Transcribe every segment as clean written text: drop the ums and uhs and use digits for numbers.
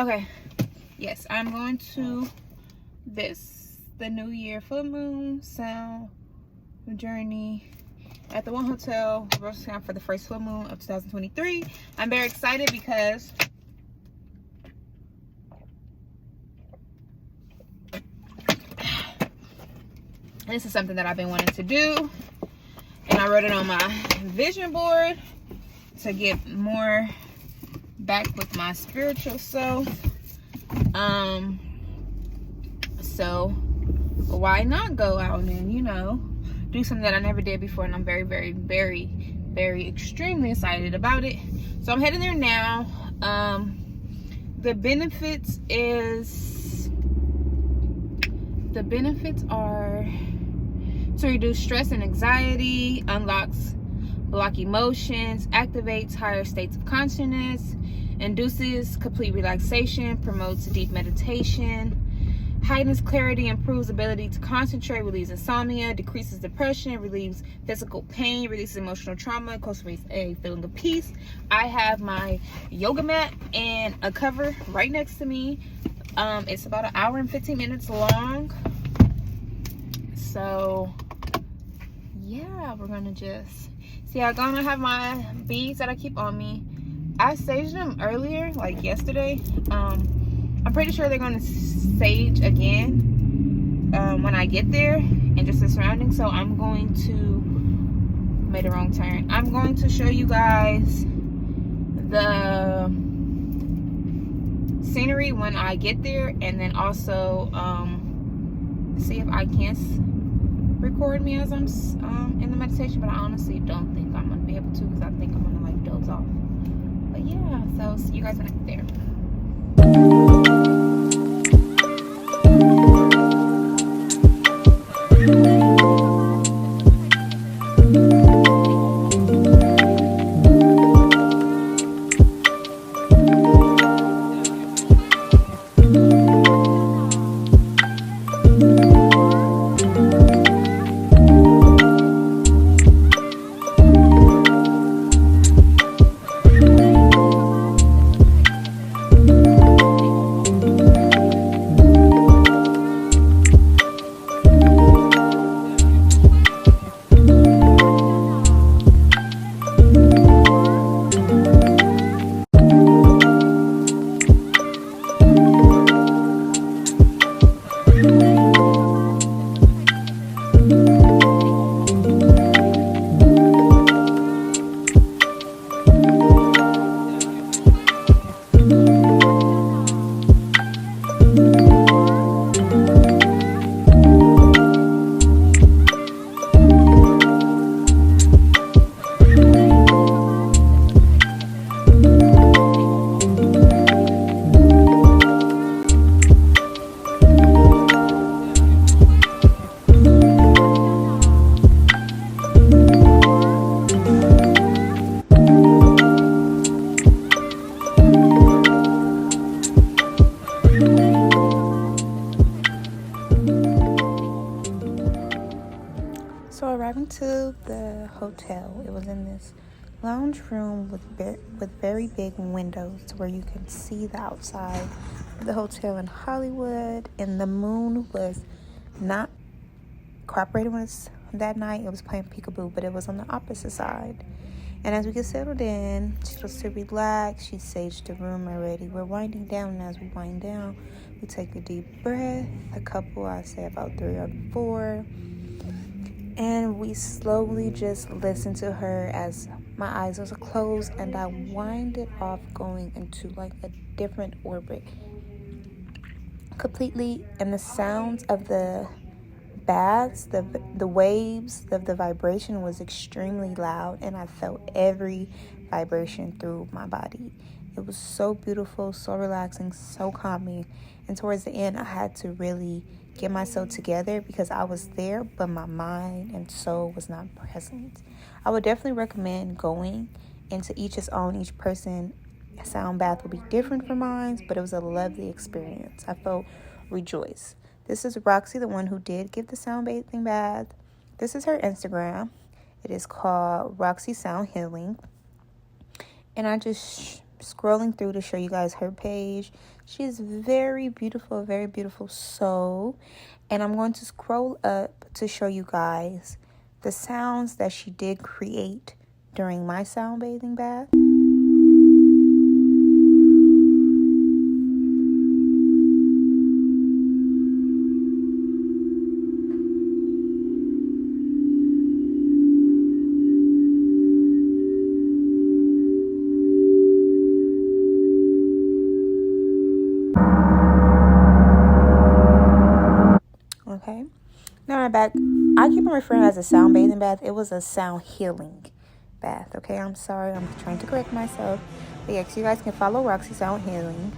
Okay, yes, I'm going to the New Year full moon sound journey at the one hotel for the first full moon of 2023. I'm very excited because this is something that I've been wanting to do, and I wrote it on my vision board to get more back with my spiritual self. So why not go out and, you know, do something that I never did before, and I'm very, very, very, very extremely excited about it. So I'm heading there now. The benefits are to reduce stress and anxiety, unlocks block emotions, activates higher states of consciousness, induces complete relaxation, promotes deep meditation, heightens clarity, improves ability to concentrate, relieves insomnia, decreases depression, relieves physical pain, releases emotional trauma, cultivates a feeling of peace. I have my yoga mat and a cover right next to me. It's about 1 hour and 15 minutes long. So yeah, we're gonna just see. I'm gonna have my beads that I keep on me. I saged them earlier, like yesterday. I'm pretty sure they're gonna sage again when I get there, and just the surroundings. So I'm going to made a wrong turn. I'm going to show you guys the scenery when I get there, and then also see if I can record me as I'm in the meditation. But I honestly don't think I'm gonna be able to, because I think I'm gonna like doze off. But yeah, so see you guys when I get there. So arriving to the hotel, it was in this lounge room with very big windows to where you can see the outside of the hotel in Hollywood. And the moon was not cooperating with us that night. It was playing peekaboo, but it was on the opposite side. And as we get settled in, she was to relax. She saged the room already. We're winding down, and as we wind down, we take a deep breath, a couple, I say about 3 or 4. And we slowly just listen to her as my eyes was closed, and I winded off going into like a different orbit completely. And the sounds of the baths, the waves of the vibration was extremely loud, and I felt every vibration through my body. It was so beautiful, so relaxing, so calming. And towards the end, I had to really get myself together because I was there, but my mind and soul was not present. I would definitely recommend going into each his own. Each person sound bath will be different from mine, but it was a lovely experience. I felt rejoiced. This is Roxy, the one who did give the sound bathing bath. This is her Instagram. It is called Roxy Sound Healing. And I just scrolling through to show you guys her page. She is very beautiful soul. And I'm going to scroll up to show you guys the sounds that she did create during my sound bathing bath. Okay, now we're back. I keep on referring to it as a sound bathing bath. It was a sound healing bath. Okay, I'm sorry. I'm trying to correct myself. But yeah, so you guys can follow Roxy Sound Healing,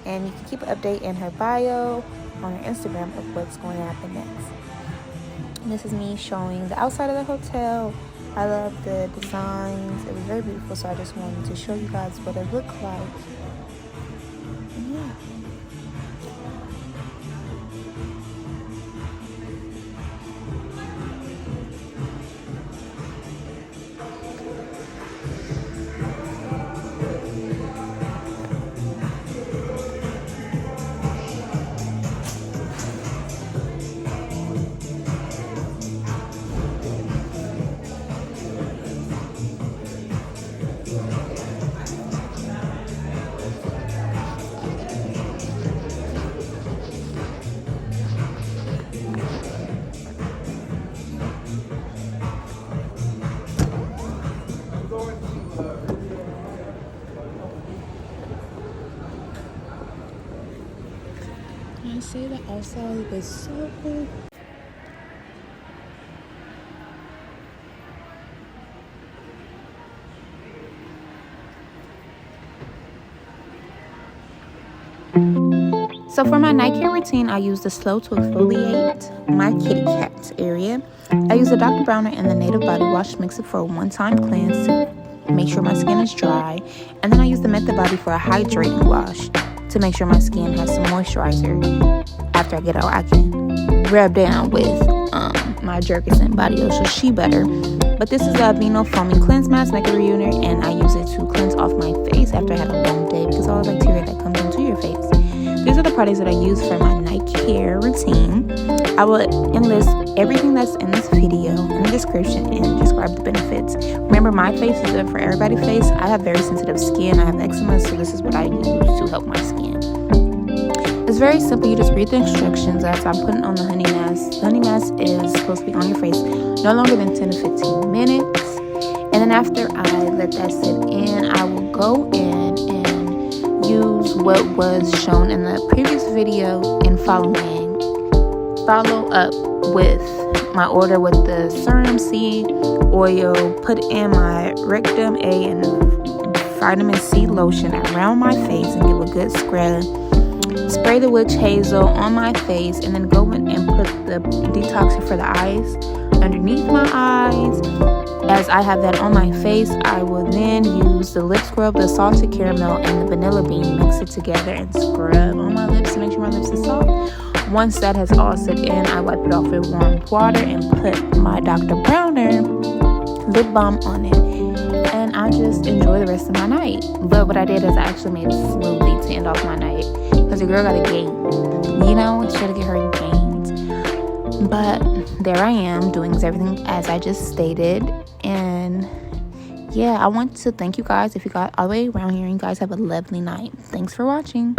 and you can keep an update in her bio on her Instagram of what's going to happen next. And this is me showing the outside of the hotel. I love the designs. It was very beautiful, so I just wanted to show you guys what it looked like. And yeah. I say that outside was so cool. So for my night care routine, I use the Slow to exfoliate my kitty cat area. I use the Dr. Bronner and the Native Body Wash, mix it for a one-time cleanse to make sure my skin is dry. And then I use the Method Body for a hydrating wash to make sure my skin has some moisturizer. After I get out, I can rub down with my Jergensen Body Ocean Shea Butter. But this is the Aveeno Foaming Cleanse Mask Makeup Reunion, and I use it to cleanse off my face after I had a long day because all the bacteria that comes into your face. These are the products that I use for my night care routine. I will enlist everything that's in this video in the description and describe the benefits. Remember, my face is good for everybody's face. I have very sensitive skin. I have eczema, so this is what I use to help my skin. It's very simple. You just read the instructions as I'm putting on the honey mask. The honey mask is supposed to be on your face no longer than 10 to 15 minutes. And then after I let that sit in, I will go in and use what was shown in the previous video and follow up with my order with the Serum C oil, put in my Retin A and vitamin C lotion around my face and give a good scrub. Spray the witch hazel on my face and then go in and put the detoxify for the eyes underneath my eyes. As I have that on my face, I will then use the lip scrub, the salted caramel, and the vanilla bean, mix it together and scrub on my lips to make sure my lips are soft. Once that has all set in, I wipe it off with warm water and put my Dr. Bronner lip balm on it. And I just enjoy the rest of my night. But what I did is I actually made a smoothie to end off my night because the girl got a gain. You know, she had to get her gains. But there I am doing everything as I just stated. And yeah, I want to thank you guys. If you got all the way around here, you guys have a lovely night. Thanks for watching.